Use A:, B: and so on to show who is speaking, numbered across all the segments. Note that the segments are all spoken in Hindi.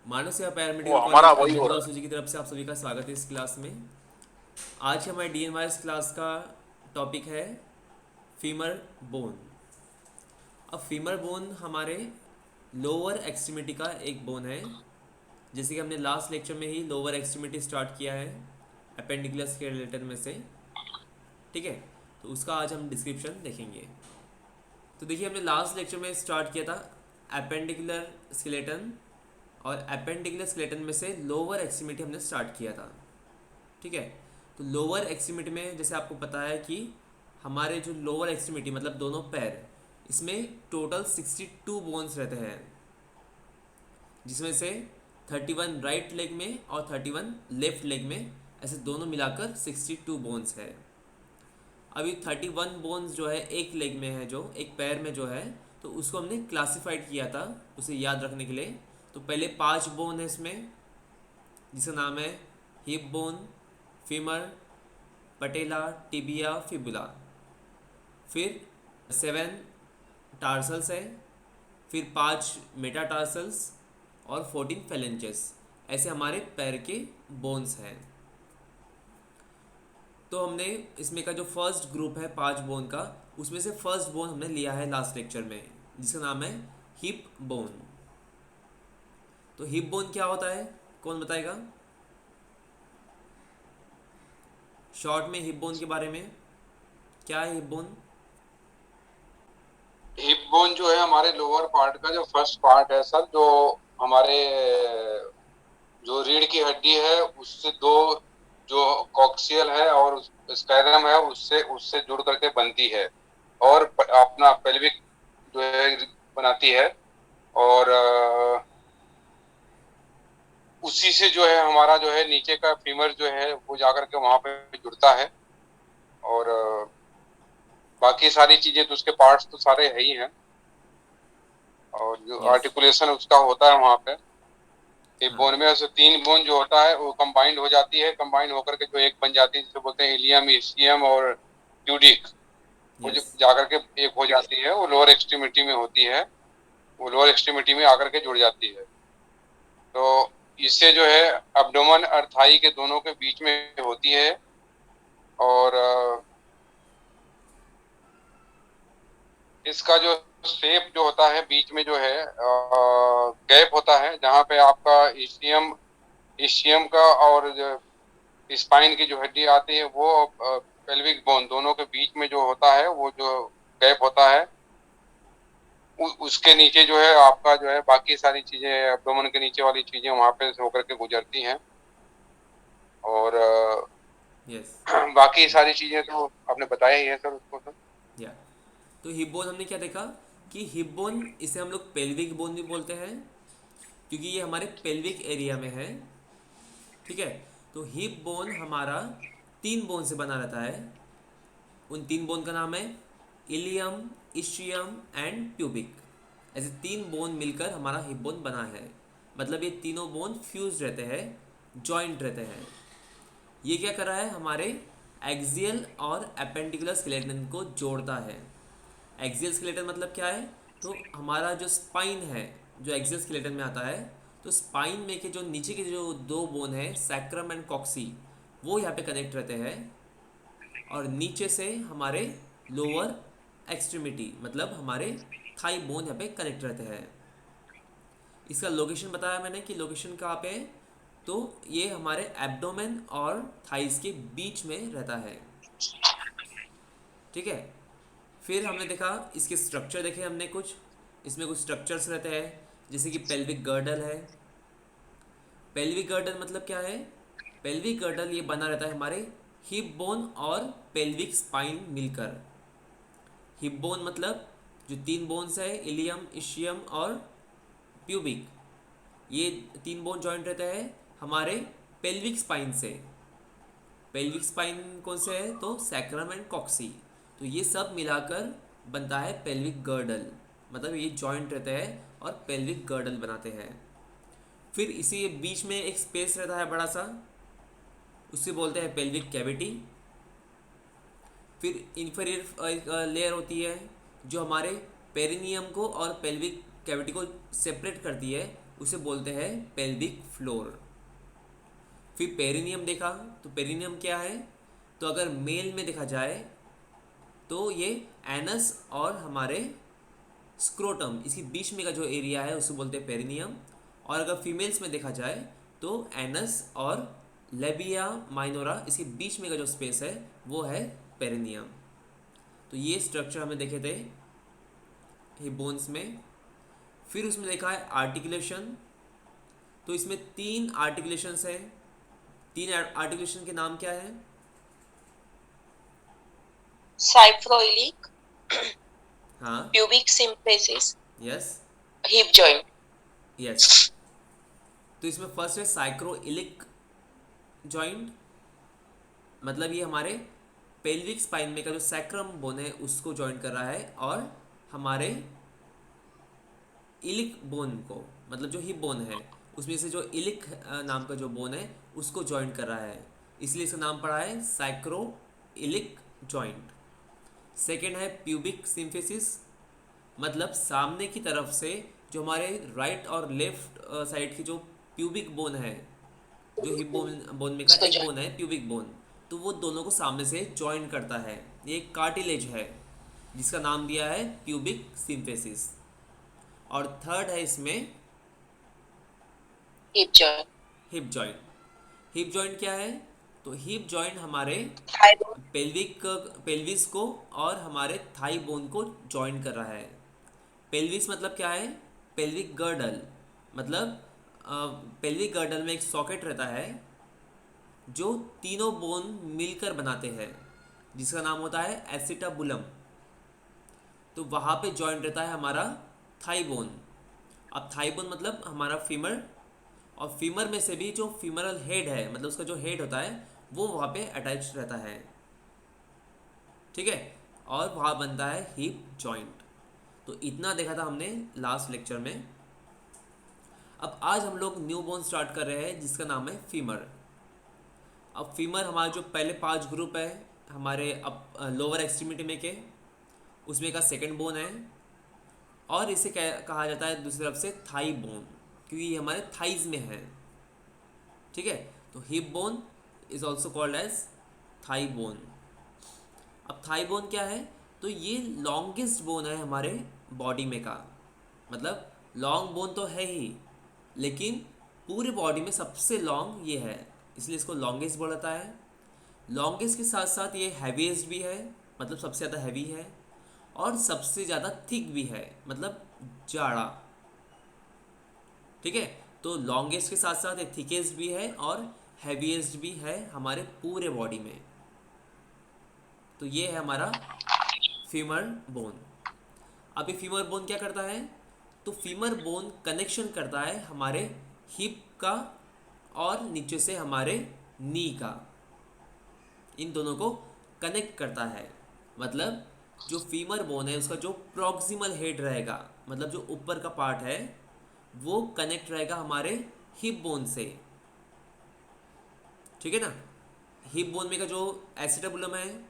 A: मानव सेवा
B: वो
A: पैरामेडिकल
B: हमारा
A: कॉलेज
B: वही हो
A: अल्हम्दुलिल्लाह
B: रहा
A: सूजी की तरफ से आप सभी का स्वागत है इस क्लास में। आज हमारे डीएनवाईएस क्लास का टॉपिक है फीमर बोन। अब फीमर बोन हमारे लोअर एक्सट्रीमिटी का एक बोन है। जैसे कि हमने लास्ट लेक्चर में ही लोअर एक्सट्रीमिटी स्टार्ट किया है अपेंडिकुलर के रिलेटेड में से। ठीक है, तो उसका आज हम डिस्क्रिप्शन देखेंगे। तो देखिए, हमने लास्ट लेक्चर में स्टार्ट किया था अपेंडिकुलर स्केलेटन, और अपेंडिकुलर स्केलेटन में से लोअर एक्सट्रीमिटी हमने स्टार्ट किया था। ठीक है, तो लोअर एक्सट्रीमिटी में जैसे आपको पता है कि हमारे जो लोअर एक्सट्रीमिटी मतलब दोनों पैर, इसमें टोटल 62 बोन्स रहते हैं, जिसमें से 31 राइट लेग में और 31 लेफ्ट लेग में, ऐसे दोनों मिलाकर 62 बोन्स है। अभी 31 बोन्स जो है एक लेग में है, जो एक पैर में जो है, तो उसको हमने क्लासिफाइड किया था उसे याद रखने के लिए। तो पहले 5 बोन है इसमें, जिसका नाम है हिप बोन, फीमर, पटेला, टिबिया, फिबुला। फिर 7 टार्सल्स है, फिर 5 मेटाटार्सल्स और 14 फेलेंजेस। ऐसे हमारे पैर के बोन्स हैं। तो हमने इसमें का जो फर्स्ट ग्रुप है 5 बोन का, उसमें से फर्स्ट बोन हमने लिया है लास्ट लेक्चर में, जिसका नाम है हिप बोन। तो हिप बोन क्या होता है, कौन बताएगा शॉर्ट में हिप बोन के बारे में? क्या है हिप बोन?
B: है। हिप बोन जो है हमारे लोअर पार्ट का जो फर्स्ट पार्ट है सर, जो हमारे जो रीढ़ की हड्डी है उससे दो, जो कॉक्सियल है और स्कैलम है उससे उससे जुड़ करके बनती है, और अपना पेल्विक जो है बनाती है। और उसी से जो है हमारा जो है नीचे का फीमर जो है वो जाकर के वहां पे जुड़ता है। और बाकी सारी चीजें तो उसके पार्ट्स तो सारे है ही हैं, और जो
A: यस।
B: आर्टिकुलेशन उसका होता है वहां पे। ये
A: हाँ।
B: बोन में से तीन बोन जो होता है वो कंबाइंड हो जाती है, कंबाइंड होकर के जो एक बन जाती है जिसे बोलते हैं इलियम, इस्कियम और ट्यूडिक। वो जो
A: यस।
B: जाकर के एक हो जाती है वो लोअर एक्सट्रीमिटी में होती है, वो लोअर एक्सट्रीमिटी में आकर के जुड़ जाती है। तो इससे जो है अब्डोमन और थाई के दोनों के बीच में होती है। और इसका जो शेप जो होता है बीच में जो है गैप होता है, जहाँ पे आपका इस्कियम इस्कियम का और स्पाइन की जो हड्डी आती है वो पेल्विक बोन दोनों के बीच में जो होता है वो जो गैप होता है, उसके नीचे जो है आपका जो है बाकी सारी चीजें एब्डोमेन के नीचे वाली चीजें वहां पे से होकर के गुजरती हैं। और
A: यस।
B: बाकी सारी चीजें तो आपने बताया ही है सर उसको सर।
A: या तो हिप बोन हमने क्या देखा कि हिप बोन, इसे हम लोग पेल्विक बोन भी बोलते हैं, क्योंकि ये हमारे पेल्विक एरिया में है। ठीक है, तो हिप बोन हमारा 3 बोन से बना रहता है। उन 3 बोन का नाम है इलियम, इस्चियम एंड प्यूबिक। ऐसे 3 बोन मिलकर हमारा हिप बोन बना है। मतलब ये तीनों बोन फ्यूज रहते हैं, जॉइंट रहते हैं। ये क्या कर रहा है, हमारे एक्सियल और एपेंडिकुलर स्केलेटन को जोड़ता है। एक्सियल स्केलेटन मतलब क्या है, तो हमारा जो स्पाइन है, जो एक्सियल स्केलेटन में आता है, तो स्पाइन में के जो नीचे के जो 2 बोन है सैक्रम एंड कॉक्सी, वो यहाँ पे कनेक्ट रहते हैं। और नीचे से हमारे लोअर एक्सट्रीमिटी मतलब हमारे थाई बोन यहाँ पे कनेक्ट रहते हैं। इसका लोकेशन बताया मैंने कि लोकेशन कहाँ पे है, तो ये हमारे एब्डोमेन और थाइस के बीच में रहता है। ठीक है, फिर हमने देखा इसके स्ट्रक्चर देखे हमने कुछ। इसमें कुछ स्ट्रक्चर्स रहते हैं, जैसे कि पेल्विक गर्डल है। पेल्विक गर्डल मतलब क्या है, पेल्विक गर्डल ये बना रहता है हमारे हिप बोन और पेल्विक स्पाइन मिलकर। हिप बोन मतलब जो 3 बोन्स है इलियम, इशियम और प्यूबिक, ये 3 बोन जॉइंट रहते हैं हमारे पेल्विक स्पाइन से। पेल्विक स्पाइन कौन से है, तो सैक्रम एंड कॉक्सी। तो ये सब मिलाकर बनता है पेल्विक गर्डल। मतलब ये जॉइंट रहते हैं और पेल्विक गर्डल बनाते हैं। फिर इसी बीच में एक स्पेस रहता है बड़ा सा, उससे बोलते हैं पेल्विक कैविटी। फिर इंफीरियर लेयर होती है जो हमारे पेरिनियम को और पेल्विक कैविटी को सेपरेट करती है, उसे बोलते हैं पेल्विक फ्लोर। फिर पेरिनियम देखा, तो पेरिनियम क्या है, तो अगर मेल में देखा जाए तो ये एनस और हमारे स्क्रोटम इसके बीच में का जो एरिया है उसे बोलते हैं पेरिनियम। और अगर फीमेल्स में देखा जाए तो एनस और लेबिया माइनोरा इसके बीच में का जो स्पेस है वो है पेरिनियम। तो ये स्ट्रक्चर हमने देखे थे हिप बोन्स में। फिर उसमें देखा है आर्टिकुलेशन। तो इसमें 3 आर्टिकुलेशंस है। 3 आर्टिकुलेशन के नाम क्या है?
C: साइफ्रोइलिक,
A: हाँ,
C: pubic symphysis,
A: yes,
C: hip joint.
A: Yes. तो इसमें फर्स्ट है साइक्रोइलिक जॉइंट, मतलब ये हमारे पेल्विक स्पाइन में का जो सैक्रम बोन है उसको जॉइंट कर रहा है, और हमारे इलिक बोन को, मतलब जो हिप बोन है उसमें से जो इलिक नाम का जो बोन है उसको जॉइंट कर रहा है, इसलिए इसका नाम पड़ा है साइक्रो इलिक जॉइंट। सेकेंड है प्यूबिक सिम्फिसिस, मतलब सामने की तरफ से जो हमारे राइट और लेफ्ट साइड की जो प्यूबिक बोन है, जो हिप बोन में का एक बोन है प्यूबिक बोन, तो वो दोनों को सामने से जॉइन करता है। ये एक कार्टिलेज है जिसका नाम दिया है प्यूबिक सिम्फेसिस। और थर्ड है इसमें
C: hip joint.
A: Hip joint. Hip joint क्या है, तो हिप जॉइंट हमारे पेल्विस को और हमारे थाई बोन को जॉइन कर रहा है। पेल्विस मतलब क्या है, पेल्विक गर्डल, मतलब पेल्विक गर्डल में एक सॉकेट रहता है जो तीनों बोन मिलकर बनाते हैं, जिसका नाम होता है एसिटाबुलम। तो वहाँ पे जॉइंट रहता है हमारा थाई बोन। अब थाई बोन मतलब हमारा फीमर, और फीमर में से भी जो फीमरल हेड है, मतलब उसका जो हेड होता है वो वहाँ पे अटैच रहता है, ठीक है, और वहाँ बनता है हिप जॉइंट। तो इतना देखा था हमने लास्ट लेक्चर में। अब आज हम लोग न्यू बोन स्टार्ट कर रहे हैं जिसका नाम है फीमर। अब फीमर हमारे जो पहले 5 ग्रुप है हमारे अब लोअर एक्सट्रीमिटी में के, उसमें का सेकंड बोन है, और इसे कहा जाता है दूसरी तरफ से थाई बोन, क्योंकि ये हमारे थाइज में है, ठीक है। तो hip bone is also called as thigh bone. अब थाई बोन क्या है, तो ये लॉन्गेस्ट बोन है हमारे बॉडी में का, मतलब लॉन्ग बोन तो है ही, लेकिन पूरे बॉडी में सबसे लॉन्ग ये है, इसलिए इसको लॉन्गेस्ट बोला जाता है। लॉन्गेस्ट के साथ साथ ये हैवीएस्ट भी है, मतलब सबसे ज़्यादा हैवी है, और सबसे ज़्यादा थिक भी है, मतलब जाड़ा, ठीक है। तो लॉन्गेस्ट के साथ साथ ये थिकेस्ट भी है और हैवीएस्ट भी है हमारे पूरे बॉडी में। तो ये है हमारा फीमर बोन। अब ये फीमर बोन क्या करता है, तो फीमर बोन कनेक्शन करता है हमारे हिप का और नीचे से हमारे नी का, इन दोनों को कनेक्ट करता है। मतलब जो फीमर बोन है उसका जो प्रॉक्सिमल हेड रहेगा, मतलब जो ऊपर का पार्ट है वो कनेक्ट रहेगा हमारे हिप बोन से, ठीक है ना। हिप बोन में का जो एसिटाबुलम है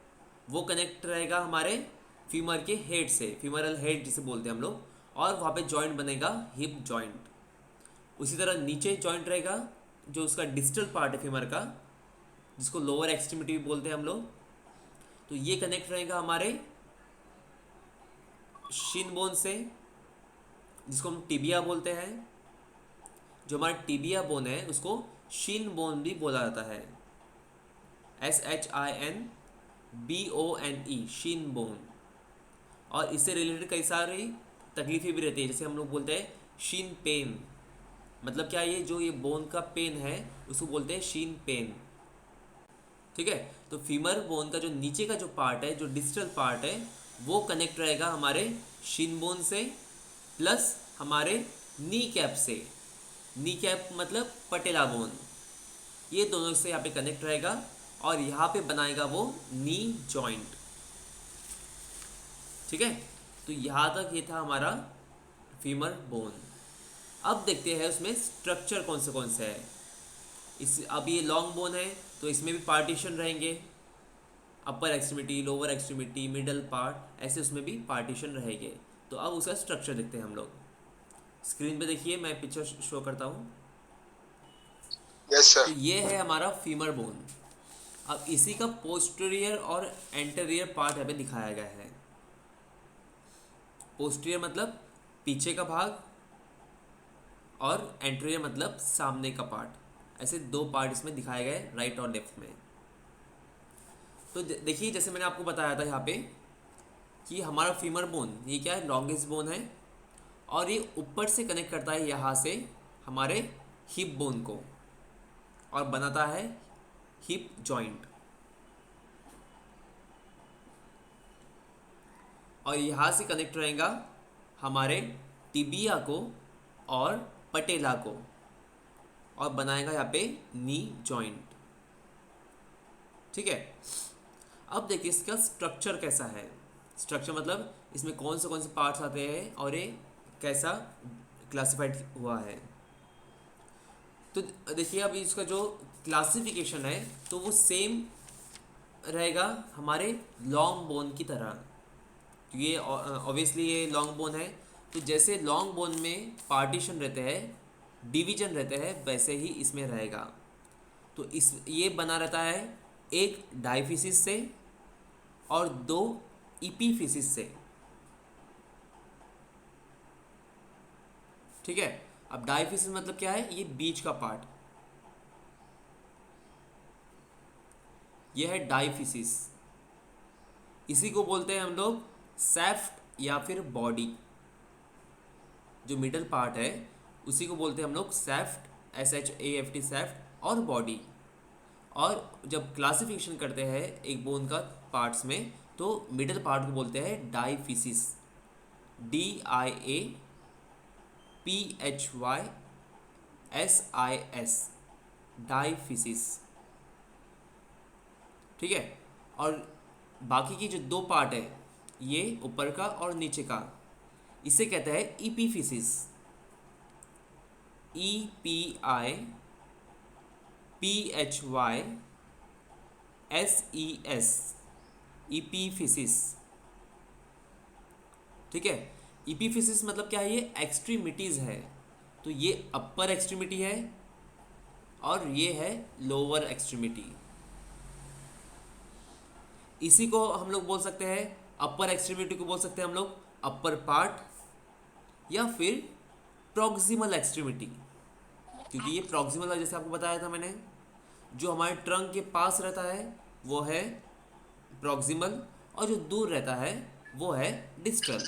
A: वो कनेक्ट रहेगा हमारे फीमर के हेड से, फीमरल हेड जिसे बोलते हैं हम लोग, और वहाँ पे जॉइंट बनेगा हिप जॉइंट। उसी तरह नीचे जॉइंट रहेगा जो उसका डिस्टल पार्ट है फीमर का, जिसको लोअर एक्सट्रीमिटी भी बोलते हैं हम लोग, तो ये कनेक्ट रहेगा हमारे शिन बोन से, जिसको हम टिबिया बोलते हैं। जो हमारा टिबिया बोन है उसको शिन बोन भी बोला जाता है, SHINBONE, शिन बोन। और इससे रिलेटेड कई सारी तकलीफें भी रहती है, जैसे हम लोग बोलते हैं शिन पेन, मतलब क्या, ये जो ये बोन का पेन है उसको बोलते हैं शिन पेन, ठीक है। तो फीमर बोन का जो नीचे का जो पार्ट है, जो डिस्टल पार्ट है, वो कनेक्ट रहेगा हमारे शिन बोन से प्लस हमारे नी कैप से। नी कैप मतलब पटेला बोन, ये दोनों से यहाँ पे कनेक्ट रहेगा और यहाँ पे बनाएगा वो नी जॉइंट, ठीक है। तो यहाँ तक ये था हमारा फीमर बोन। अब देखते हैं उसमें स्ट्रक्चर कौन से है। अब ये लॉन्ग बोन है तो इसमें भी पार्टीशन रहेंगे, upper extremity, lower extremity, middle part, ऐसे उसमें भी पार्टीशन रहेंगे। तो अब उसका स्ट्रक्चर देखते हैं हम लोग। स्क्रीन पे देखिए, मैं पिक्चर शो करता हूँ।
B: यस
A: तो
B: सर।
A: ये है हमारा फीमर बोन। अब इसी का पोस्टीरियर और एंटेरियर पार्ट यहाँ पे दिखाया गया है। पोस्टीरियर मतलब पीछे का भाग, और एंटेरियर मतलब सामने का पार्ट। ऐसे दो पार्ट इसमें दिखाए गए, राइट और लेफ्ट में। तो देखिए, जैसे मैंने आपको बताया था यहाँ पे कि हमारा फीमर बोन ये क्या है, लॉन्गेस्ट बोन है, और ये ऊपर से कनेक्ट करता है यहाँ से हमारे हिप बोन को, और बनाता है हिप जॉइंट। और यहाँ से कनेक्ट रहेगा हमारे टिबिया को और पटेला को, और बनाएगा यहाँ पे नी जॉइंट। ठीक है। अब देखिए इसका स्ट्रक्चर कैसा है। स्ट्रक्चर मतलब इसमें कौन से पार्ट्स आते हैं और ये कैसा क्लासिफाइड हुआ है। तो देखिए अब इसका जो क्लासिफिकेशन है तो वो सेम रहेगा हमारे लॉन्ग बोन की तरह, क्योंकि ये ऑब्वियसली ये लॉन्ग बोन है। तो जैसे लॉन्ग बोन में पार्टीशन रहते हैं, डिवीजन रहते हैं, वैसे ही इसमें रहेगा। तो इस ये बना रहता है एक डायफिसिस से और दो इपीफिसिस से। ठीक है। अब डायफिसिस मतलब क्या है, ये बीच का पार्ट, ये है डायफिसिस। इसी को बोलते हैं हम लोग सैफ्ट या फिर बॉडी। जो मिडल पार्ट है उसी को बोलते हैं हम लोग सैफ्ट, SHAFT सैफ्ट, और बॉडी। और जब क्लासिफिकेशन करते हैं एक बोन का पार्ट्स में तो मिडल पार्ट को बोलते हैं डायफिसिस, DIAPHYSIS, डायफिसिस। ठीक है। और बाकी की जो दो पार्ट है, ये ऊपर का और नीचे का, इसे कहते हैं इपीफिसिस, EPIPHYSES, इपीफिसिस। ठीक है। इपीफिसिस मतलब क्या है, ये एक्सट्रीमिटीज़ है। तो ये अपर एक्सट्रीमिटी है और ये है लोअर एक्सट्रीमिटी। इसी को हम लोग बोल सकते हैं, अपर एक्सट्रीमिटी को बोल सकते हैं हम लोग अपर पार्ट या फिर प्रॉक्सिमल एक्सट्रीमिटी, क्योंकि ये प्रॉक्सिमल है, जैसे आपको बताया था मैंने। जो हमारे ट्रंक के पास रहता है वो है प्रॉक्सिमल, और जो दूर रहता है वो है डिस्टल।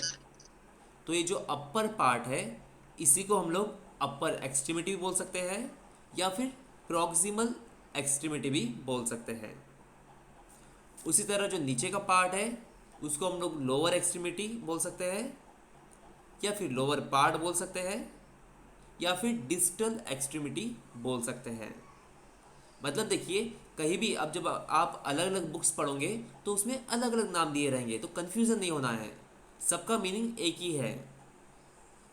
A: तो ये जो अपर पार्ट है इसी को हम लोग अपर एक्सट्रीमिटी भी बोल सकते हैं या फिर प्रॉक्सिमल एक्सट्रीमिटी भी बोल सकते हैं। उसी तरह जो नीचे का पार्ट है उसको हम लोग लोअर एक्सट्रीमिटी बोल सकते हैं या फिर लोअर पार्ट बोल सकते हैं या फिर डिस्टल एक्सट्रीमिटी बोल सकते हैं। मतलब देखिए, कहीं भी अब जब आप अलग अलग बुक्स पढ़ोगे तो उसमें अलग अलग नाम दिए रहेंगे, तो कन्फ्यूज़न नहीं होना है, सबका मीनिंग एक ही है।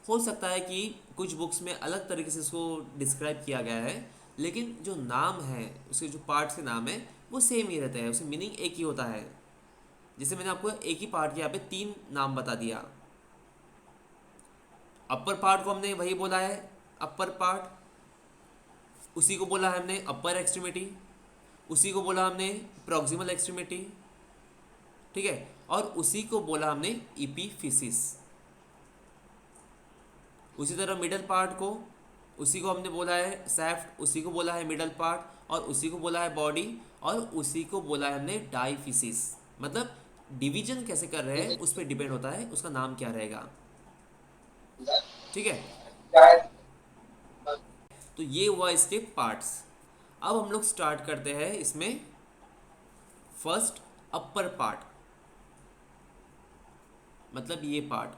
A: हो सकता है कि कुछ बुक्स में अलग तरीके से इसको डिस्क्राइब किया गया है, लेकिन जो नाम है, उसके जो पार्ट्स के नाम है वो सेम ही रहते हैं, उसमें मीनिंग एक ही होता है। जैसे मैंने आपको एक ही पार्ट के यहाँ पे 3 नाम बता दिया। अपर पार्ट को हमने वही बोला है अपर पार्ट, उसी को बोला है हमने अपर एक्सट्रीमिटी, उसी को बोला हमने प्रॉक्सिमल एक्सट्रीमिटी। ठीक है। और उसी को बोला हमने इपीफिसिस। उसी तरह मिडल पार्ट को, उसी को हमने बोला है सैफ्ट, उसी को बोला है मिडल पार्ट, और उसी को बोला है बॉडी, और उसी को बोला है हमने डायफिसिस। मतलब डिवीजन कैसे कर रहे हैं उस पर डिपेंड होता है उसका नाम क्या रहेगा। ठीक है। तो ये हुआ इसके पार्ट्स। अब हम लोग स्टार्ट करते हैं इसमें फर्स्ट अपर पार्ट, मतलब ये पार्ट।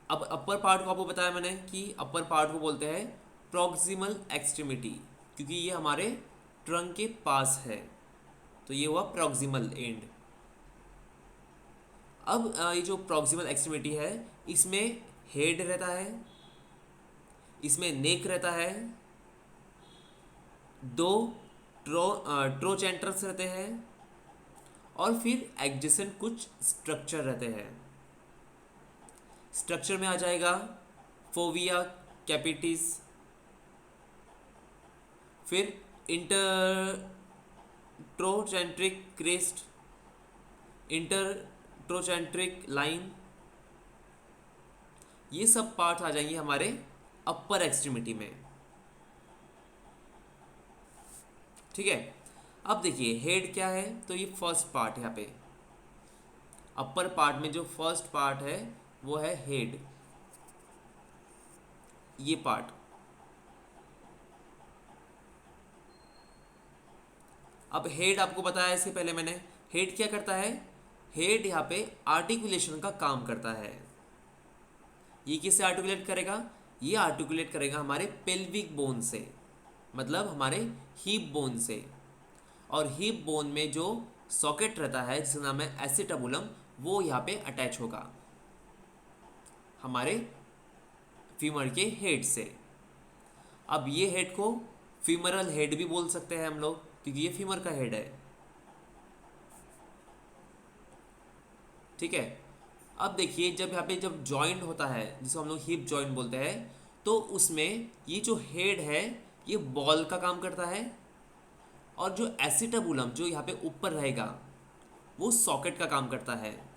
A: अब अपर पार्ट को आपको बताया मैंने कि अपर पार्ट को बोलते हैं प्रॉक्सिमल एक्सट्रीमिटी, क्योंकि ये हमारे ट्रंक के पास है, तो ये हुआ प्रॉक्सिमल एंड। अब ये जो प्रॉक्सिमल एक्सट्रीमिटी है इसमें हेड रहता है, इसमें नेक रहता है, 2 ट्रोचेंटर्स रहते हैं, और फिर एडजेसेंट कुछ स्ट्रक्चर रहते हैं। स्ट्रक्चर में आ जाएगा फोविया कैपिटिस, फिर इंटरट्रोचेंट्रिक क्रेस्ट, इंटरट्रोचेंट्रिक लाइन, ये सब पार्ट आ जाएंगे हमारे अपर एक्सट्रीमिटी में। ठीक है, अब देखिए हेड क्या है, तो ये फर्स्ट पार्ट यहाँ पे अपर पार्ट में जो फर्स्ट पार्ट है वो है हेड, ये पार्ट। अब हेड आपको बताया इससे पहले मैंने, हेड क्या करता है, हेड यहाँ पे आर्टिकुलेशन का काम करता है। ये किससे आर्टिकुलेट करेगा, ये आर्टिकुलेट करेगा हमारे पेल्विक बोन से, मतलब हमारे हीप बोन से। और हीप बोन में जो सॉकेट रहता है जिसका नाम है एसिटाबुलम, वो यहाँ पे अटैच होगा हमारे फीमर के हेड से। अब ये हेड को फीमरल हेड भी बोल सकते हैं हम लोग, क्योंकि ये फीमर का हेड है। ठीक है, अब देखिए जब यहाँ पे जब जॉइंट होता है जिसको हम लोग हिप जॉइंट बोलते हैं, तो उसमें ये जो हेड है ये बॉल का काम करता है, और जो एसिटाबुलम जो यहाँ पे ऊपर रहेगा वो सॉकेट का काम करता है।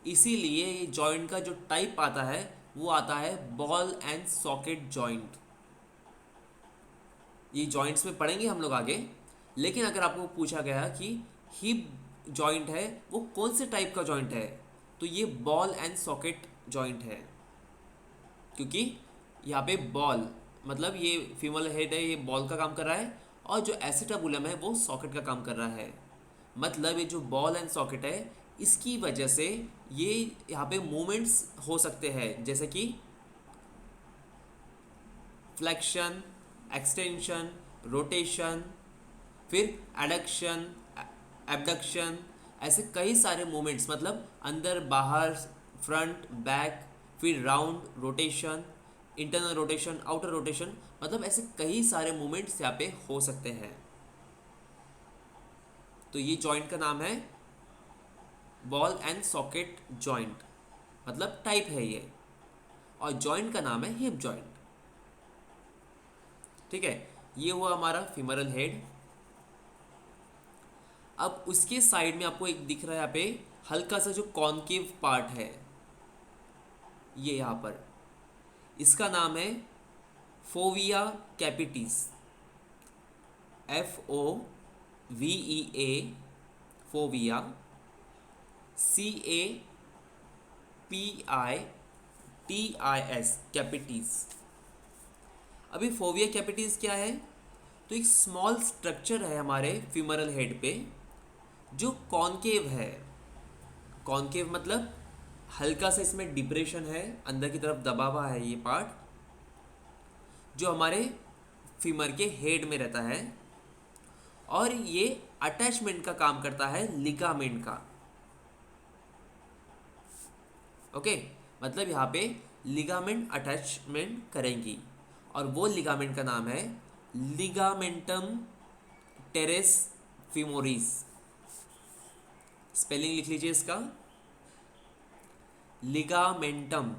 A: इसीलिए ये जॉइंट का जो टाइप आता है वो आता है बॉल एंड सॉकेट जॉइंट। ये जॉइंट्स में पढ़ेंगे हम लोग आगे, लेकिन अगर आपको पूछा गया कि हिप जॉइंट है वो कौन से टाइप का जॉइंट है, तो ये बॉल एंड सॉकेट जॉइंट है, क्योंकि यहाँ पे बॉल मतलब ये फीमर हेड है, ये बॉल का काम कर रहा है, और जो एसिटाबुलम है वो सॉकेट का काम कर रहा है। मतलब ये जो बॉल एंड सॉकेट है इसकी वजह से ये यहाँ पे मूवमेंट्स हो सकते हैं, जैसे कि फ्लेक्शन, एक्सटेंशन, रोटेशन, फिर एडक्शन, एबडक्शन, ऐसे कई सारे मूवमेंट्स, मतलब अंदर बाहर, फ्रंट बैक, फिर round rotation, internal rotation, outer rotation, मतलब ऐसे कई सारे मूवमेंट्स यहाँ पे हो सकते हैं। तो ये जॉइंट का नाम है बॉल एंड सॉकेट जॉइंट, मतलब टाइप है ये, और जॉइंट का नाम है हिप जॉइंट। ठीक है, ये हुआ हमारा फीमरल हेड। अब उसके साइड में आपको एक दिख रहा है यहाँ पे हल्का सा जो कॉन्केव पार्ट है, ये यहाँ पर, इसका नाम है fovea capitis, FOVEA, fovea, CAPITIS, capitis. अभी फोविया कैपिटिस क्या है, तो एक स्मॉल स्ट्रक्चर है हमारे फीमरल हेड पे जो कॉन्केव है। कॉन्केव मतलब हल्का सा इसमें डिप्रेशन है, अंदर की तरफ दबा हुआ है ये पार्ट, जो हमारे फीमर के हेड में रहता है, और ये अटैचमेंट का काम करता है लिगामेंट का। ओके, मतलब यहाँ पे लिगामेंट अटैचमेंट करेंगी, और वो लिगामेंट का नाम है लिगामेंटम टेरेस फीमोरिस। स्पेलिंग लिख लीजिए इसका, ligamentum,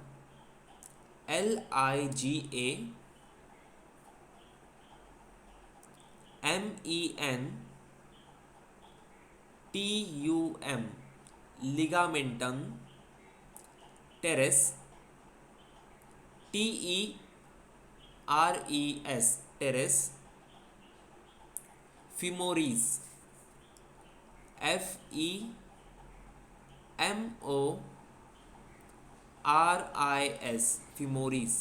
A: LIGAMENTUM, ligamentum terrace, TERES, terrace, femoris, FEMORIS, femoris.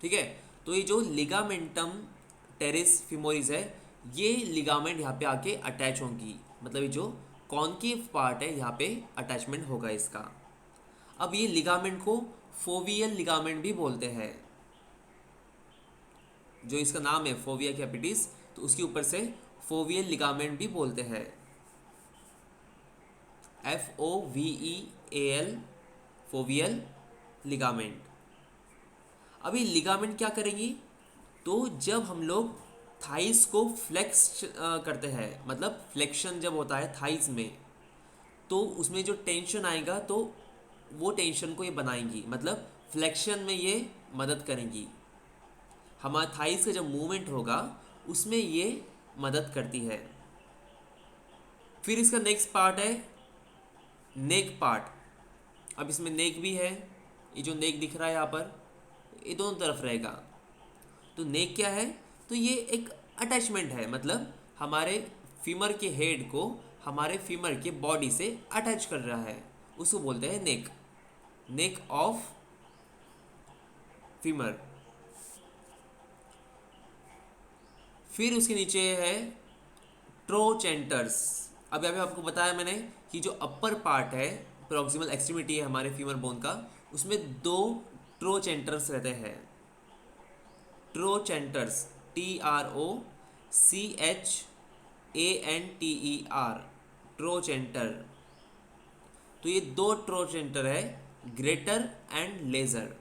A: ठीक है, तो ये जो लिगामेंटम टेरेस फीमोरिस है, ये लिगामेंट यहाँ पे आके अटैच होंगी, मतलब ये जो कॉन्केव पार्ट है यहाँ पे अटैचमेंट होगा इसका। अब ये लिगामेंट को फोवियल लिगामेंट भी बोलते हैं, जो इसका नाम है फोविया कैपिटिस, तो उसके ऊपर से फोवियल लिगामेंट भी बोलते हैं, FOVEAL, फोवियल लिगामेंट। अभी लिगामेंट क्या करेंगी, तो जब हम लोग थाइस को फ्लेक्स करते हैं, मतलब फ्लेक्शन जब होता है थाइस में, तो उसमें जो टेंशन आएगा तो वो टेंशन को ये बनाएंगी, मतलब फ्लेक्शन में ये मदद करेंगी। हमारा थाइस का जब मूवमेंट होगा उसमें ये मदद करती है। फिर इसका नेक्स्ट पार्ट है नेक पार्ट। अब इसमें नेक भी है, ये जो नेक दिख रहा है यहाँ पर, ये दोनों तरफ रहेगा। तो नेक क्या है? तो ये एक अटैचमेंट है, मतलब हमारे फीमर के हेड को हमारे फीमर के बॉडी से अटैच कर रहा है, उसको बोलते हैं नेक, नेक ऑफ फीमर। फिर उसके नीचे है ट्रोचेंटर्स। अब यहाँ पे आपको बताया मैंने कि जो अपर पार्ट है, प्रॉक्सिमल एक्सट्रीमिटी है हमारे फीमर बोन का, उसमें दो ट्रोचेंटर्स रहते हैं। ट्रोचेंटर्स, TROCHANTER, ट्रोचेंटर। तो ये दो ट्रोचेंटर है, ग्रेटर एंड लेजर।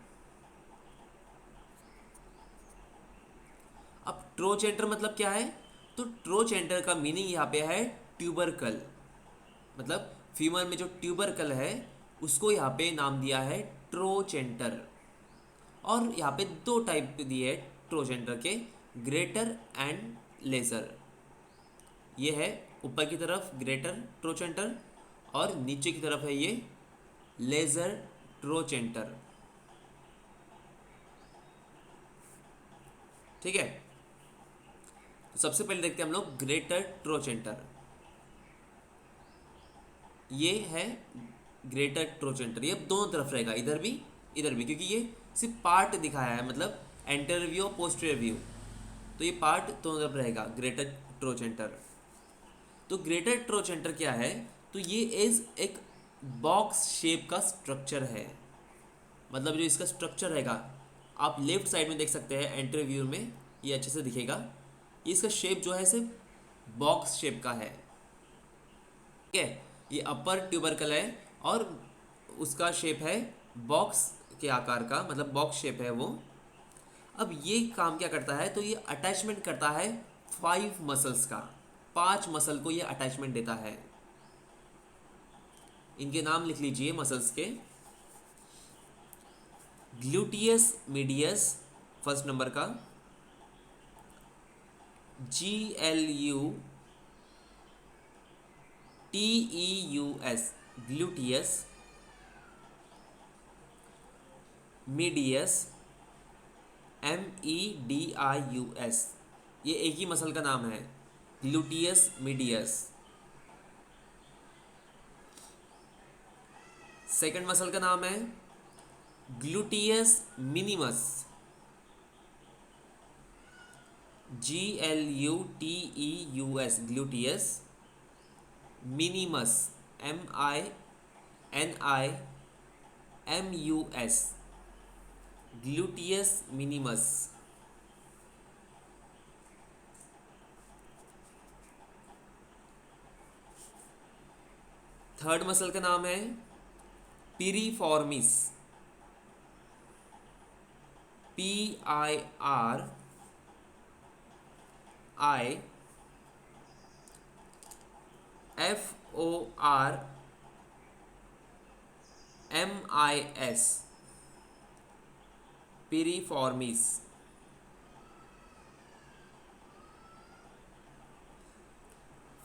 A: अब ट्रोचेंटर मतलब क्या है? तो ट्रोचेंटर का मीनिंग यहाँ पे है ट्यूबरकल, मतलब फीमर में जो ट्यूबरकल है उसको यहाँ पे नाम दिया है ट्रोचेंटर। और यहाँ पे दो टाइप दिए है ट्रोचेंटर के, ग्रेटर एंड लेजर। ये है ऊपर की तरफ ग्रेटर ट्रोचेंटर और नीचे की तरफ है ये लेजर ट्रोचेंटर। ठीक है, तो सबसे पहले देखते हैं हम लोग ग्रेटर ट्रोचेंटर। ये है ग्रेटर ट्रोचेंटर, ये दोनों तरफ रहेगा, इधर भी इधर भी, क्योंकि ये सिर्फ पार्ट दिखाया है, मतलब एंटीरियर व्यू और पोस्टीरियर व्यू, तो ये पार्ट दोनों तरफ रहेगा ग्रेटर ट्रोचेंटर। तो ग्रेटर ट्रोचेंटर क्या है? तो ये इज एक बॉक्स शेप का स्ट्रक्चर है, मतलब जो इसका स्ट्रक्चर रहेगा, आप लेफ्ट साइड में देख सकते हैं एंटीरियर व्यू में, ये अच्छे से दिखेगा। ये इसका शेप जो है सिर्फ बॉक्स शेप का है। ठीक है, ये अपर ट्यूबरकल है और उसका शेप है बॉक्स के आकार का, मतलब बॉक्स शेप है वो। अब ये काम क्या करता है? तो ये अटैचमेंट करता है 5 मसल्स का, 5 मसल को ये अटैचमेंट देता है। इनके नाम लिख लीजिए मसल्स के। ग्लूटियस मीडियस फर्स्ट नंबर का, GLUTEUS ग्लूटियस, मीडियस MEDIUS, ये एक ही मसल का नाम है, ग्लूटियस मीडियस। सेकंड मसल का नाम है gluteus minimus, GLUTEUS gluteus minimus, MINIMUS gluteus minimus. Third muscle का नाम है piriformis, PIRIFORMIS, piriformis.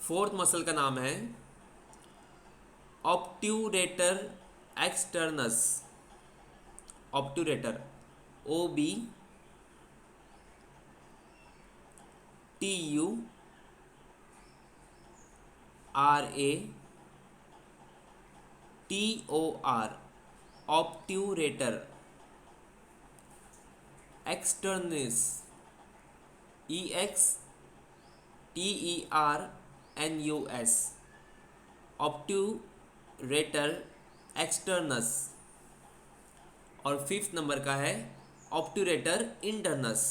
A: Fourth muscle का नाम है obturator externus, obturator OBTURATOR, obturator externus, EXTERNUS, obturator externus. और फिफ्थ नंबर का है obturator internus,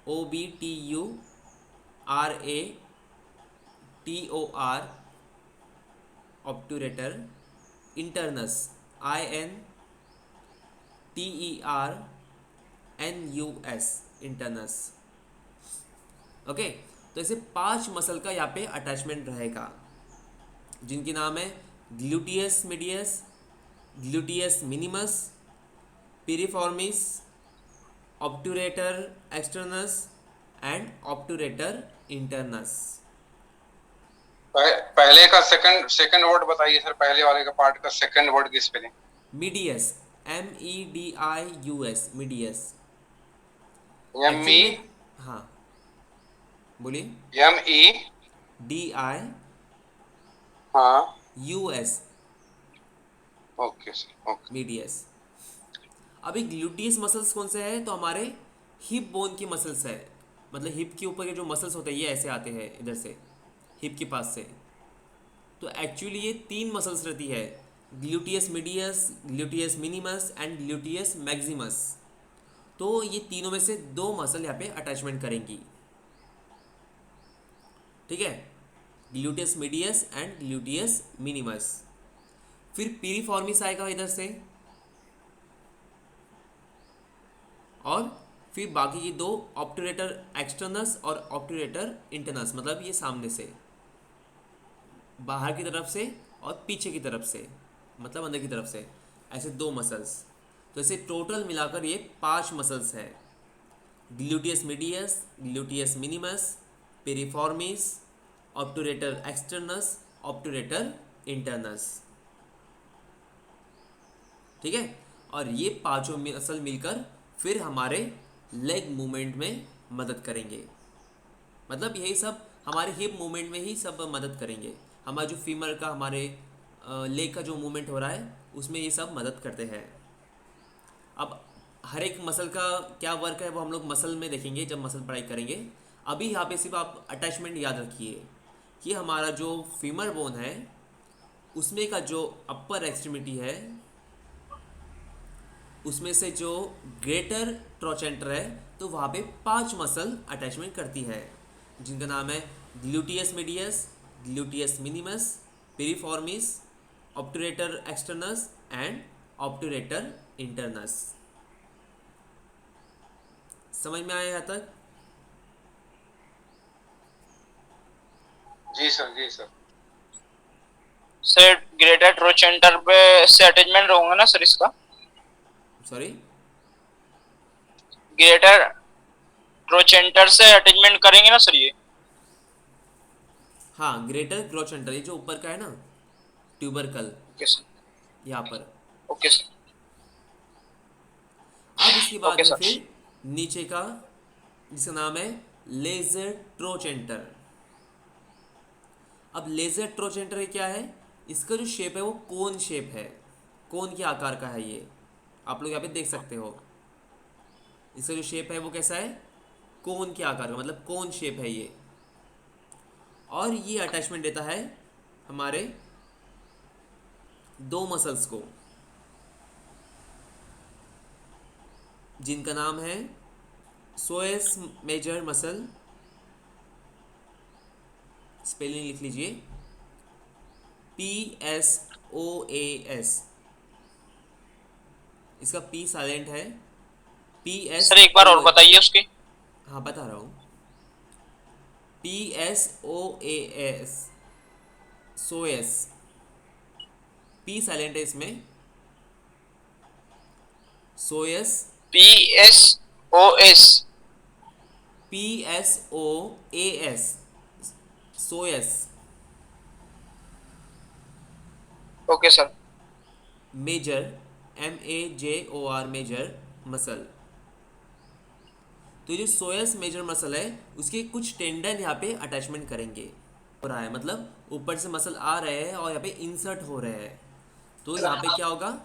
A: OBTURATOR, obturator internus, INTERNUS, internus. Okay, तो ऐसे 5 मसल का यहाँ पे अटैचमेंट रहेगा। जिनके नाम है gluteus medius, gluteus minimus, piriformis, obturator externus and obturator internus.
B: पहले का सेकंड सेकंड वर्ड बताइए सर, पहले वाले का पार्ट का सेकंड वर्ड की spelling.
A: Medius, MEDIUS, medius.
B: M
A: actually
B: E
A: में, हाँ बोलिए।
B: ME, हाँ
A: DIUS,
B: okay sir, okay.
A: Medius. अभी ग्लूटियस मसल्स कौन से हैं? तो हमारे हिप बोन की मसल्स है, मतलब हिप के ऊपर के जो मसल्स होते हैं ये ऐसे आते हैं इधर से, हिप के पास से। तो एक्चुअली ये 3 मसल्स रहती है, gluteus medius, gluteus minimus and gluteus Maximus. तो ये तीनों में से 2 मसल यहाँ पे अटैचमेंट करेंगी, ठीक है, gluteus medius and gluteus minimus. फिर पीरिफॉर्मिस आएगा इधर से, और फिर बाकी की 2 ऑब्टूरेटर एक्सटर्नस और ऑब्टूरेटर इंटरनस, मतलब ये सामने से, बाहर की तरफ से और पीछे की तरफ से, मतलब अंदर की तरफ से, ऐसे 2 मसल्स। तो ऐसे टोटल मिलाकर ये 5 मसल्स है, gluteus medius, gluteus minimus, piriformis, obturator externus, obturator internus, ठीक है। और ये 5 मसल मिलकर फिर हमारे लेग मूवमेंट में मदद करेंगे, मतलब यही सब हमारे हिप मूवमेंट में ही सब मदद करेंगे। हमारा जो फीमर का, हमारे लेग का जो मूवमेंट हो रहा है उसमें ये सब मदद करते हैं। अब हर एक मसल का क्या वर्क है वो हम लोग मसल में देखेंगे जब मसल पढ़ाई करेंगे। अभी यहाँ पे सिर्फ आप अटैचमेंट याद रखिए कि हमारा जो फीमर बोन है उसमें का जो अपर एक्सट्रीमिटी है उसमें से जो ग्रेटर ट्रोचेंटर है तो वहाँ पे 5 मसल अटैचमेंट करती है, जिनका नाम है gluteus medius, gluteus minimus, piriformis, obturator externus and obturator internus. समझ में आया यहाँ तक?
B: जी सर, जी सर।
D: सर ग्रेटर ट्रोचेंटर पे से अटैचमेंट रहूंगा ना सर इसका?
A: सॉरी,
D: ग्रेटर ट्रोचेंटर से अटैचमेंट करेंगे ना सर ये?
A: हाँ, ग्रेटर ट्रोचेंटर, ये जो ऊपर का है ना ट्यूबरकल,
D: ओके सर,
A: यहाँ पर।
D: ओके सर,
A: अब इसके बाद
D: ओके
A: है
D: सर।
A: फिर नीचे का, जिसका नाम है लेजर ट्रोचेंटर। अब लेजर ट्रोचेंटर क्या है? इसका जो शेप है वो कोन शेप है, कोन के आकार का है ये, आप लोग यहाँ पे देख सकते हो। इसका जो शेप है वो कैसा है? कोन के आकार का, मतलब कोन शेप है ये। और ये अटैचमेंट देता है हमारे 2 मसल्स को, जिनका नाम है सोएस मेजर मसल, स्पेलिंग लिख लीजिए, PSOAS। इसका P साइलेंट है, PS।
D: सर एक बार और बताइए उसकी।
A: हाँ बता रहा हूँ, PSOAS, सोएस, P साइलेंट है इसमें, psoas,
D: PSOS,
A: PSOAS, psoas.
D: Okay sir.
A: Major, MAJOR, major muscle. तो ये जो सोयस मेजर मसल है उसके कुछ टेंडन यहाँ पे अटैचमेंट करेंगे, हो रहा है, मतलब ऊपर से मसल आ रहे हैं और यहाँ पे इंसर्ट हो रहे हैं। तो यहाँ पे क्या होगा?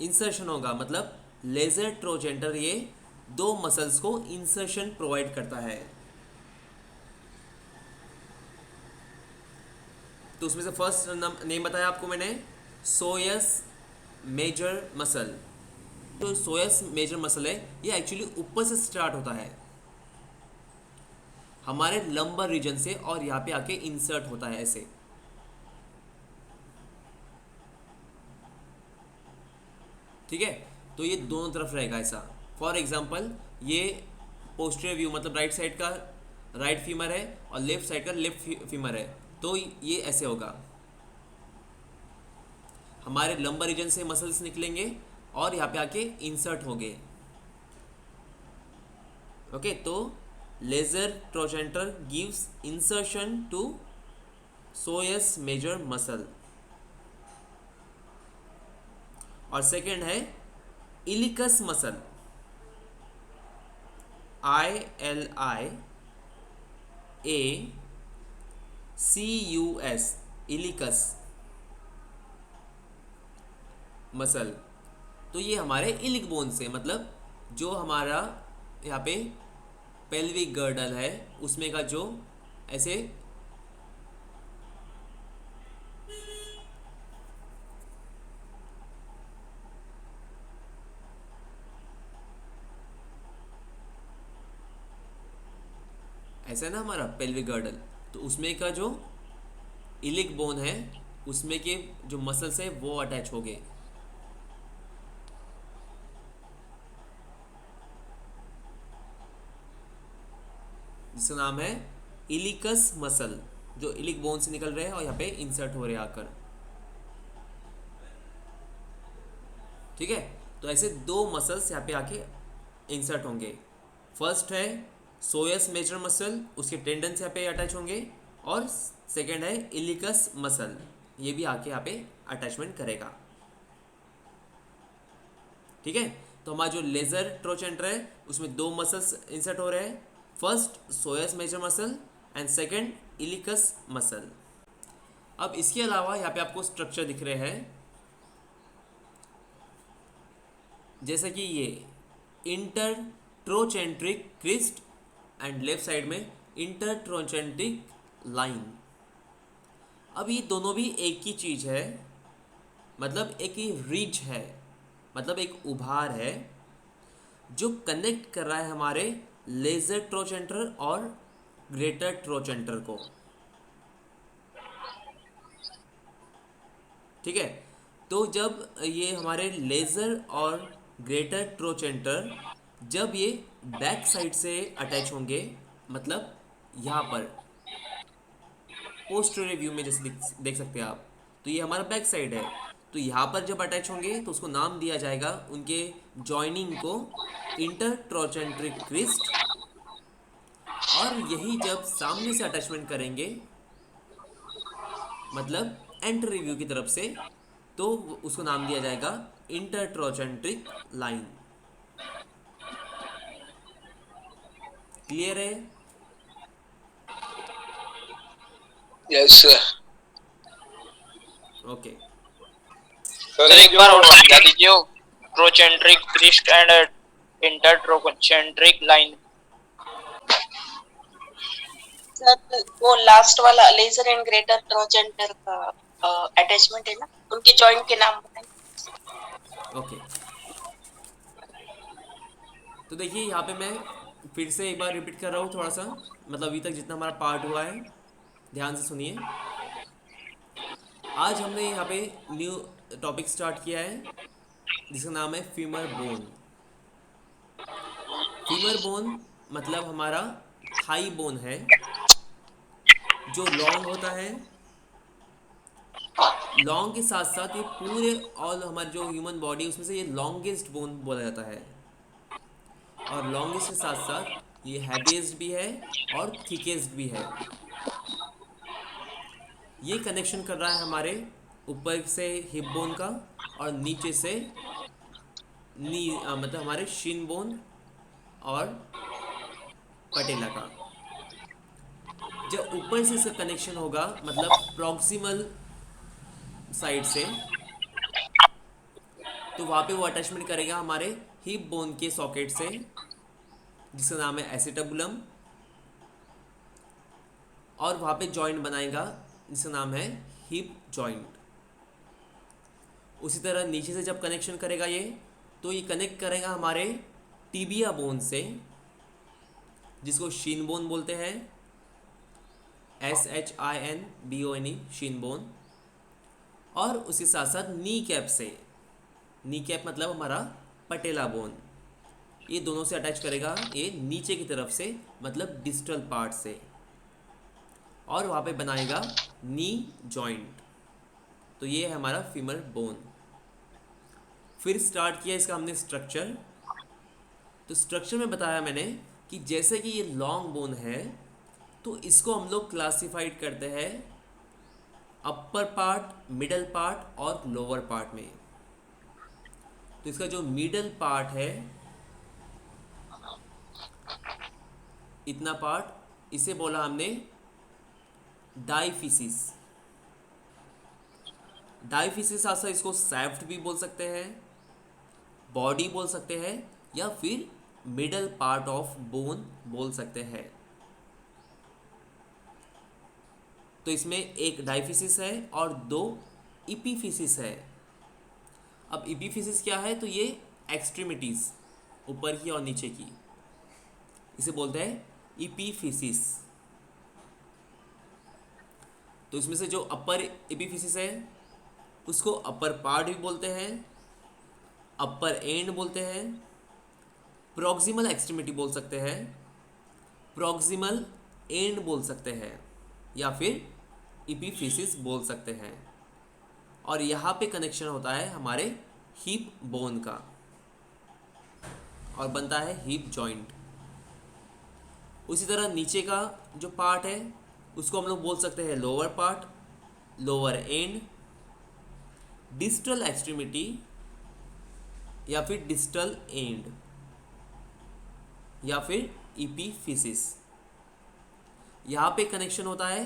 A: इंसर्शन होगा, मतलब लेजर ट्रोचेंटर ये 2 मसल्स को इंसर्शन प्रोवाइड करता है। तो उसमें से फर्स्ट नेम बताया आपको मैंने, सोयस मेजर मसल। तो सोयस मेजर मसल है ये एक्चुअली ऊपर से स्टार्ट होता है हमारे लंबर रीजन से, और यहाँ पे आके इंसर्ट होता है ऐसे। ठीक है, तो ये दोनों तरफ रहेगा ऐसा। फॉर एग्जांपल ये पोस्टीरियर व्यू, मतलब राइट साइड का राइट फीमर है और लेफ्ट साइड का लेफ्ट फीमर है, तो ये ऐसे होगा। हमारे लंबर रीजन से मसल्स निकलेंगे और यहाँ पे आके इंसर्ट होंगे। ओके, तो lesser trochanter gives insertion to psoas major muscle. और सेकेंड है iliacus muscle, ILIACUS, iliacus muscle. तो ये हमारे इलिक बोन से, मतलब जो हमारा यहाँ पे पेल्विक गर्डल है उसमें का जो ऐसे ऐसा है ना हमारा पेल्विक गर्डल, तो उसमें का जो इलिक बोन है उसमें के जो मसल्स है वो अटैच हो गए। जिसका नाम है इलिकस मसल, जो इलिक बोन से निकल रहे हैं और यहाँ पे इंसर्ट हो रहे हैं आकर। ठीक है, तो ऐसे दो मसल्स यहाँ पे आके इंसर्ट होंगे। फर्स्ट है सोयस मेजर मसल, उसके टेंडन्स यहाँ पे अटैच होंगे, और सेकेंड है इलिकस मसल, ये भी आके यहाँ पे अटैचमेंट करेगा। ठीक है, तो हमारा जो लेजर ट्रोचेंटर है उसमें दो मसल्स इंसर्ट हो रहे हैं, first psoas major muscle and second iliacus muscle. अब इसके अलावा यहाँ पे आपको स्ट्रक्चर दिख रहे हैं, जैसे कि ये इंटरट्रोचेंट्रिक क्रिस्ट एंड लेफ्ट साइड में इंटरट्रोचेंट्रिक लाइन। अब ये दोनों भी एक ही चीज है, मतलब एक ही रिज है, मतलब एक उभार है जो कनेक्ट कर रहा है हमारे लेजर ट्रोचेंटर और ग्रेटर ट्रोचेंटर को। ठीक है, तो जब ये हमारे लेजर और ग्रेटर ट्रोचेंटर जब ये बैक साइड से अटैच होंगे, मतलब यहाँ पर पोस्टीरियर व्यू में जैसे देख सकते हैं आप, तो ये हमारा बैक साइड है, तो यहाँ पर जब अटैच होंगे तो उसको नाम दिया जाएगा उनके जॉइनिंग को इंटरट्रोचेंट्रिक क्रिस्ट, और यही जब सामने से अटैचमेंट करेंगे मतलब एंट्री व्यू की तरफ से, तो उसको नाम दिया जाएगा इंटरट्रोचेंट्रिक लाइन। क्लियर है?
B: Yes sir.
A: ओके,
D: सर एक बार और समझा दीजिए, ट्रोचेंट्रिक क्रिस्ट एंड इंटरट्रोचेंट्रिक लाइन।
C: सर वो लास्ट वाला लेजर एंड ग्रेटर ट्रोचेंटर का अटैचमेंट है ना, उनके जॉइंट के नाम बताएं।
A: ओके। तो देखिए यहाँ पे मैं फिर से एक बार रिपीट कर रहा हूँ थोड़ा सा, मतलब अभी तक जितना हमारा पार्ट हुआ है ध्यान से सुनिए। आज हमने यहाँ पे न्यू टॉपिक स्टार्ट किया है जिसका नाम है फीमर बोन। फीमर बोन मतलब हमारा थाई बोन है जो लॉन्ग होता है। लॉन्ग के साथ साथ ये पूरे ऑल हमारे जो ह्यूमन बॉडी उसमें से ये लॉन्गेस्ट बोन बोला जाता है, और लॉन्गेस्ट के साथ साथ ये हैवीएस्ट भी है और थिकेस्ट भी है। ये कनेक्शन कर रहा है हमारे ऊपर से हिप बोन का और नीचे से मतलब हमारे शिन बोन और पटेला का। जब ऊपर से इसका कनेक्शन होगा मतलब प्रॉक्सिमल साइड से, तो वहाँ पे वो अटैचमेंट करेगा हमारे हिप बोन के सॉकेट से जिसका नाम है एसिटेबुलम, और वहाँ पे जॉइंट बनाएगा जिसका नाम है हिप जॉइंट। उसी तरह नीचे से जब कनेक्शन करेगा ये, तो ये कनेक्ट करेगा हमारे टिबिया बोन से जिसको शीन बोन बोलते हैं, SHINBONE शीन बोन, और उसके साथ साथ नी कैप से, नी कैप मतलब हमारा पटेला बोन, ये दोनों से अटैच करेगा ये नीचे की तरफ से मतलब डिस्टल पार्ट से, और वहाँ पे बनाएगा नी जॉइंट। तो ये है हमारा फीमर बोन। फिर स्टार्ट किया इसका हमने स्ट्रक्चर। तो स्ट्रक्चर में बताया मैंने कि जैसे कि ये लॉन्ग बोन है तो इसको हम लोग क्लासिफाइड करते हैं अपर पार्ट, मिडल पार्ट और लोअर पार्ट में। तो इसका जो मिडल पार्ट है, इतना पार्ट, इसे बोला हमने डाइफिसिस। डाइफिसिस आसा इसको सैफ्ट भी बोल सकते हैं, बॉडी बोल सकते हैं, या फिर मिडल पार्ट ऑफ बोन बोल सकते हैं। तो इसमें एक डाइफिसिस है और दो इपीफिसिस है। अब इपीफिसिस क्या है? तो ये एक्सट्रीमिटीज, ऊपर की और नीचे की, इसे बोलते हैं इपीफिसिस। तो इसमें से जो अपर इपीफिसिस है उसको अपर पार्ट भी बोलते हैं, अपर एंड बोलते हैं, प्रॉक्सिमल एक्सट्रीमिटी बोल सकते हैं, प्रॉक्सिमल एंड बोल सकते हैं, या फिर इपीफिसिस बोल सकते हैं। और यहाँ पे कनेक्शन होता है हमारे हिप बोन का और बनता है हिप जॉइंट। उसी तरह नीचे का जो पार्ट है उसको हम लोग बोल सकते हैं lower part, lower and, distal extremity, या फिर डिस्टल एंड, या फिर इपीफिसिस। यहाँ पे कनेक्शन होता है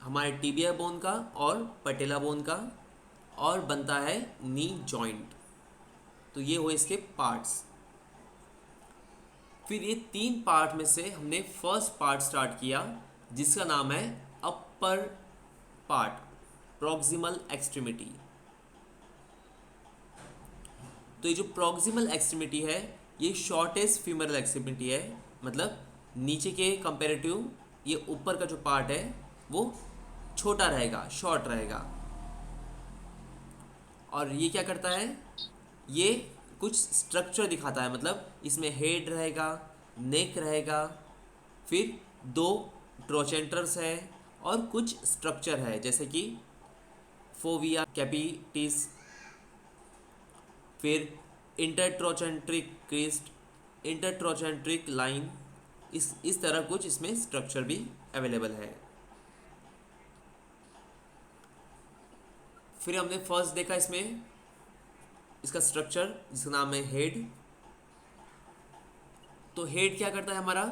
A: हमारे टिबिया बोन का और पटेला बोन का और बनता है नी जॉइंट। तो ये हुए इसके पार्ट्स। फिर ये तीन पार्ट में से हमने फर्स्ट पार्ट स्टार्ट किया जिसका नाम है अपर पार्ट, प्रॉक्सिमल एक्सट्रीमिटी। तो ये जो प्रॉक्सिमल एक्सट्रीमिटी है ये शॉर्टेस्ट फीमरल एक्सट्रीमिटी है, मतलब नीचे के कंपेरेटिव ये ऊपर का जो पार्ट है वो छोटा रहेगा, शॉर्ट रहेगा। और ये क्या करता है? ये कुछ स्ट्रक्चर दिखाता है, मतलब इसमें हेड रहेगा, नेक रहेगा, फिर दो ट्रोचेंटर्स है और कुछ स्ट्रक्चर है जैसे कि फोविया कैपिटिस, फिर इंटरट्रोचेंट्रिक क्रिस्ट, इंटरट्रोचेंट्रिक लाइन, इस तरह कुछ इसमें स्ट्रक्चर भी अवेलेबल है। फिर हमने फर्स्ट देखा इसमें इसका स्ट्रक्चर जिसका नाम है हेड। तो हेड क्या करता है हमारा?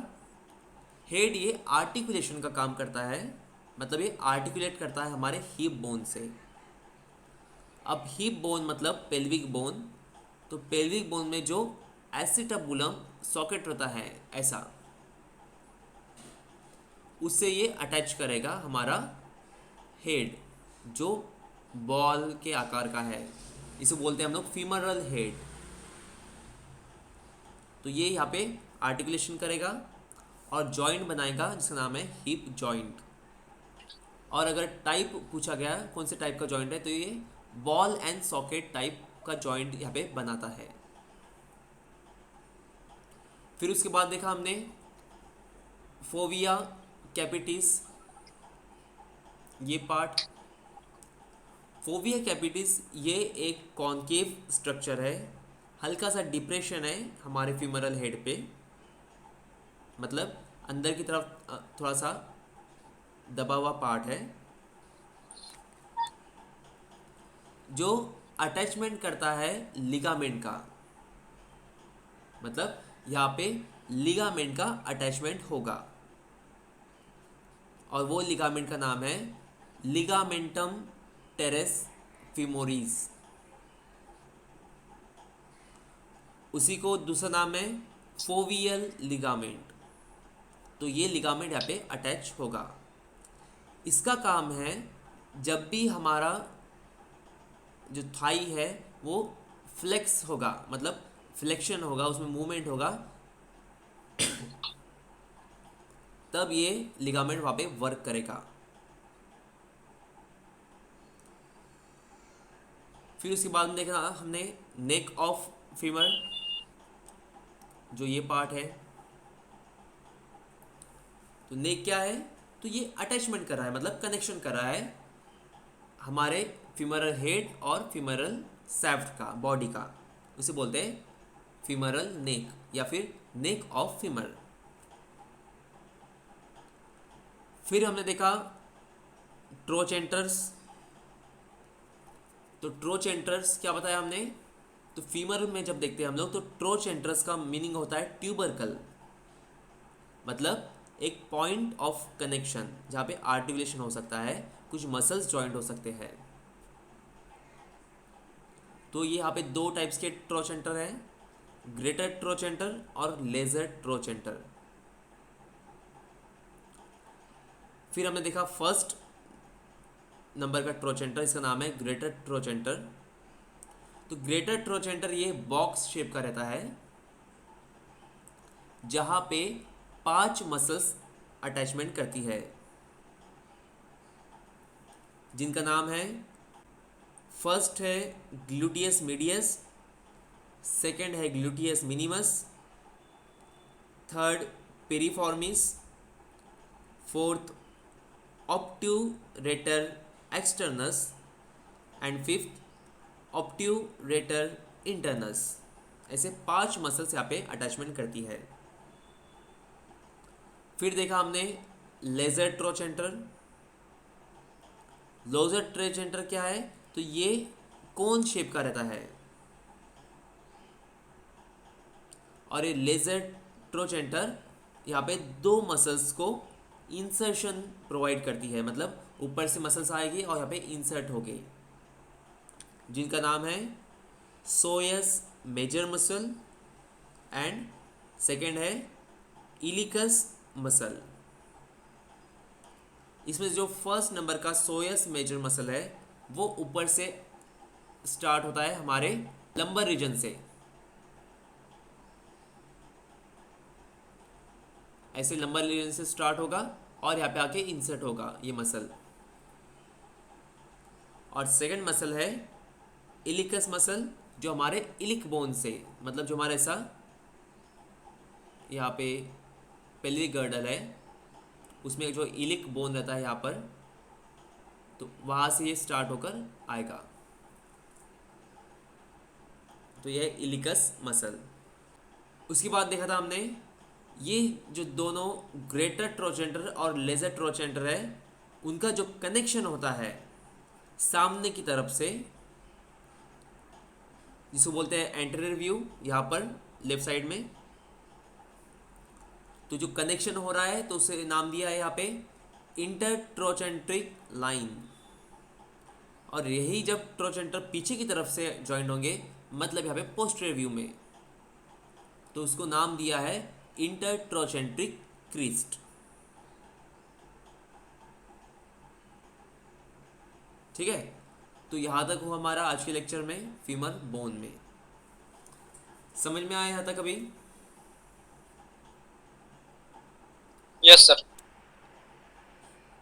A: हेड ये आर्टिकुलेशन का काम करता है, मतलब ये आर्टिकुलेट करता है हमारे हिप बोन से। अब हिप बोन मतलब पेल्विक बोन, तो पेल्विक बोन में जो एसिटाबुलम सॉकेट रहता है ऐसा, उससे ये अटैच करेगा हमारा हेड जो बॉल के आकार का है, इसे बोलते हैं हम लोग फीमरल हेड। तो ये यहाँ पे आर्टिकुलेशन करेगा और जॉइंट बनाएगा जिसका नाम है हिप जॉइंट। और अगर टाइप पूछा गया कौन से टाइप का जॉइंट है तो ये बॉल एंड सॉकेट टाइप का जॉइंट यहाँ पे बनाता है। फिर उसके बाद देखा हमने फोविया कैपिटिस, ये पार्ट। फोविया कैपिटिस ये एक कॉन्केव स्ट्रक्चर है, हल्का सा डिप्रेशन है हमारे फीमरल हेड पे, मतलब अंदर की तरफ थोड़ा सा दबा हुआ पार्ट है जो अटैचमेंट करता है लिगामेंट का, मतलब यहाँ पे लिगामेंट का अटैचमेंट होगा और वो लिगामेंट का नाम है लिगामेंटम टेरेस फीमोरिस। उसी को दूसरा नाम है फोवियल लिगामेंट। तो ये लिगामेंट यहाँ पे अटैच होगा। इसका काम है जब भी हमारा जो थाई है वो फ्लेक्स होगा, मतलब फ्लेक्शन होगा, उसमें मूवमेंट होगा, तब ये लिगामेंट वहाँ पे वर्क करेगा। फिर उसके बाद में देखा हमने नेक ऑफ फीमर, जो ये पार्ट है। तो नेक क्या है? तो ये अटैचमेंट कर रहा है, मतलब कनेक्शन कर रहा है हमारे फीमरल हेड और फीमरल सैफ्ट का, बॉडी का, उसे बोलते हैं फीमरल नेक या फिर नेक ऑफ फीमर। फिर हमने देखा ट्रोचेंटर्स। तो ट्रोचेंटर्स क्या बताया हमने, तो फीमर में जब देखते हैं हम लोग तो ट्रोचेंटर्स का मीनिंग होता है ट्यूबरकल, मतलब एक पॉइंट ऑफ कनेक्शन जहाँ पे आर्टिकुलेशन हो सकता है, कुछ मसल्स जॉइंट हो सकते हैं। तो ये यहाँ पे दो टाइप्स के ट्रोचेंटर हैं, ग्रेटर ट्रोचेंटर और लेजर ट्रोचेंटर। फिर हमने देखा फर्स्ट नंबर का ट्रोचेंटर, इसका नाम है ग्रेटर ट्रोचेंटर। तो ग्रेटर ट्रोचेंटर ये बॉक्स शेप का रहता है जहाँ पे 5 मसल्स अटैचमेंट करती है, जिनका नाम है, फर्स्ट है ग्लूटियस मीडियस, सेकंड है gluteus minimus, third piriformis, fourth obturator externus and fifth obturator internus. ऐसे 5 मसल्स यहाँ पे अटैचमेंट करती है। फिर देखा हमने लेजर ट्रोचेंटर। लेजर ट्रोचेंटर क्या है, तो ये कोन शेप का रहता है और ये लेजर ट्रोचेंटर यहाँ पे 2 मसल्स को इंसर्शन प्रोवाइड करती है, मतलब ऊपर से मसल्स आएगी और यहाँ पे इंसर्ट होगी, जिनका नाम है सोयस मेजर मसल एंड सेकेंड है इलिकस मसल। इसमें जो फर्स्ट नंबर का सोयस मेजर मसल है वो ऊपर से स्टार्ट होता है हमारे लंबर रीजन से, ऐसे लंबर रीजन से स्टार्ट होगा और यहाँ पे आके इंसर्ट होगा ये मसल। और सेकंड मसल है इलिकस मसल, जो हमारे इलिक बोन से, मतलब जो हमारा ऐसा यहाँ पे पेल्विक गर्डल है उसमें जो इलिक बोन रहता है यहाँ पर, तो वहाँ से ये स्टार्ट होकर आएगा, तो यह है इलिकस मसल। उसके बाद देखा था हमने ये जो दोनों ग्रेटर ट्रोचेंटर और लेजर ट्रोचेंटर है, उनका जो कनेक्शन होता है सामने की तरफ से, जिसको बोलते हैं एंटीरियर व्यू, यहाँ पर लेफ्ट साइड में, तो जो कनेक्शन हो रहा है तो उसे नाम दिया है यहाँ पे इंटरट्रोचेंट्रिक लाइन। और यही जब ट्रोचेंटर पीछे की तरफ से ज्वाइन होंगे, मतलब यहाँ पे पोस्टीरियर व्यू में, तो उसको नाम दिया है इंटरट्रोचेंट्रिक क्रीस्ट। ठीक है, तो यहाँ तक हुआ हमारा आज के लेक्चर में फीमर बोन में। समझ में आया यहाँ तक अभी?
D: Yes sir.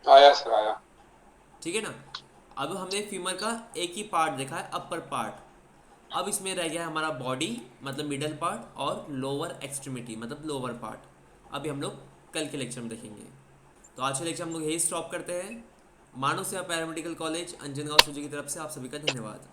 B: आया सर, आया।
A: ठीक है ना। अब हमने फीमर का एक ही पार्ट देखा है, अपर पार्ट। अब इसमें रह गया हमारा बॉडी, मतलब मिडल पार्ट, और लोअर एक्सट्रीमिटी, मतलब लोअर पार्ट। अभी हम लोग कल के लेक्चर में देखेंगे। तो आज के लेक्चर हम लोग यही स्टॉप करते हैं। मानव सेवा पैरामेडिकल कॉलेज अंजनगांव सूजी की तरफ से आप सभी का धन्यवाद।